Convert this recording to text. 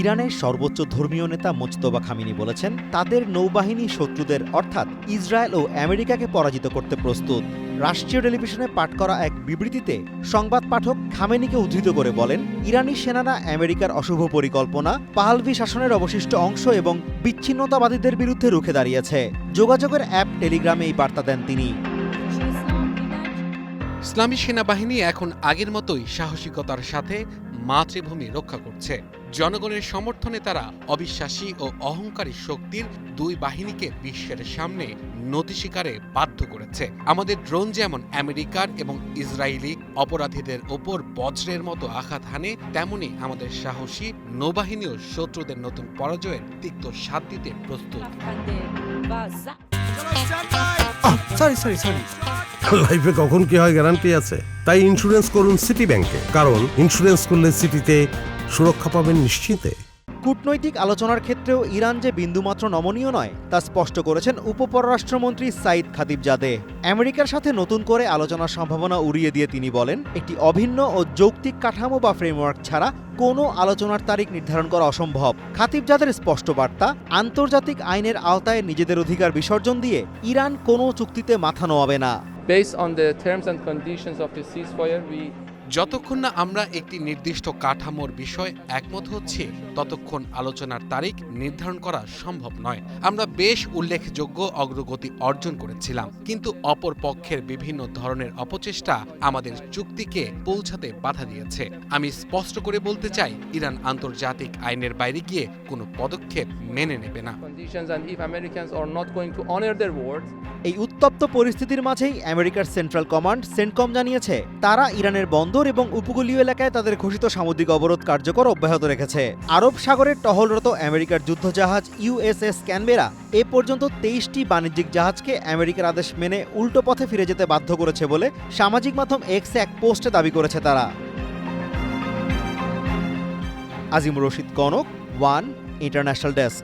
ইরানের সর্বোচ্চ ধর্মীয় নেতা মুজতবা খামেনি বলেছেন, তাদের নৌবাহিনী শত্রুদের অর্থাৎ ইসরায়েল ও আমেরিকাকে পরাজিত করতে প্রস্তুত। রাষ্ট্রীয় টেলিভিশনে পাঠ করা এক বিবৃতিতে সংবাদ পাঠক খামেনিকে উদ্ধৃত করে বলেন, ইরানি সেনারা আমেরিকার অশুভ পরিকল্পনা, পাহলভি শাসনের অবশিষ্ট অংশ এবং বিচ্ছিন্নতাবাদীদের বিরুদ্ধে রুখে দাঁড়িয়েছে। যোগাযোগের অ্যাপ টেলিগ্রামে এই বার্তা দেন তিনি। ইসলামী সেনাবাহিনী এখন আগের মতোই সাহসিকতার সাথে মাতৃভূমি রক্ষা করছে। জনগণের সমর্থনে তারা অবিশ্বাসী ও অহংকারী শক্তির দুই বাহিনীকে বিশ্বের সামনে নতি স্বীকারে বাধ্য করেছে। আমাদের ড্রোন যেমন আমেরিকার এবং ইসরায়েলি অপরাধীদের ওপর বজ্রের মতো আঘাত হানে, তেমনি আমাদের সাহসী নৌবাহিনীও শত্রুদের নতুন পরাজয়ের তিক্ত স্বাদ দিতে প্রস্তুত। লাইফে কখন কি হয় গ্যারান্টি আছে, তাই ইন্স্যুরেন্স করুন সিটি ব্যাংকে, কারণ ইন্স্যুরেন্স করলে সিটিতে সুরক্ষা পাবেন নিশ্চিন্তে। কূটনৈতিক আলোচনার ক্ষেত্রেও ইরান যে বিন্দুমাত্র নমনীয় নয় তা স্পষ্ট করেছেন উপপররাষ্ট্রমন্ত্রী সাইদ খাতিবজাদে। আমেরিকার সাথে নতুন করে আলোচনার সম্ভাবনা উড়িয়ে দিয়ে তিনি বলেন, একটি অভিন্ন ও যৌক্তিক কাঠামো বা ফ্রেমওয়ার্ক ছাড়া কোনো আলোচনার তারিখ নির্ধারণ করা অসম্ভব। খাতিবজাদের স্পষ্ট বার্তা, আন্তর্জাতিক আইনের আওতায় নিজেদের অধিকার বিসর্জন দিয়ে ইরান কোনো চুক্তিতে মাথা নোয়াবে না। Based on the terms and conditions of the ceasefire, যতক্ষণ না আমরা একটি নির্দিষ্ট কাঠামোর বিষয় একমত হচ্ছি, ততক্ষণ আলোচনার তারিখ নির্ধারণ করা সম্ভব নয়। আমরা বেশ উল্লেখযোগ্য অগ্রগতি অর্জন করেছিলাম, কিন্তু অপর পক্ষের বিভিন্ন ধরনের অপচেষ্টা আমাদের চুক্তিকে পৌঁছাতে বাধা দিয়েছে। আমি স্পষ্ট করে বলতে চাই, ইরান আন্তর্জাতিক আইনের বাইরে গিয়ে কোনো পদক্ষেপ মেনে নেবে না। এই উত্তপ্ত পরিস্থিতির মাঝেই আমেরিকার সেন্ট্রাল কমান্ড সেন্টকম জানিয়েছে, তারা ইরানের বন্দর এবং উপকূলীয় এলাকায় তাদের ঘোষিত সামুদ্রিক অবরোধ কার্যকর অব্যাহত রেখেছে। আরব সাগরের টহলরত আমেরিকার যুদ্ধজাহাজ ইউএসএস ক্যানবেরা এ পর্যন্ত 23টি বাণিজ্যিক জাহাজকে আমেরিকার আদেশ মেনে উল্টো পথে ফিরে যেতে বাধ্য করেছে বলে সামাজিক মাধ্যম এক্সে এক পোস্টে দাবি করেছে তারা। Azimur Rashid Kanak, one international desk.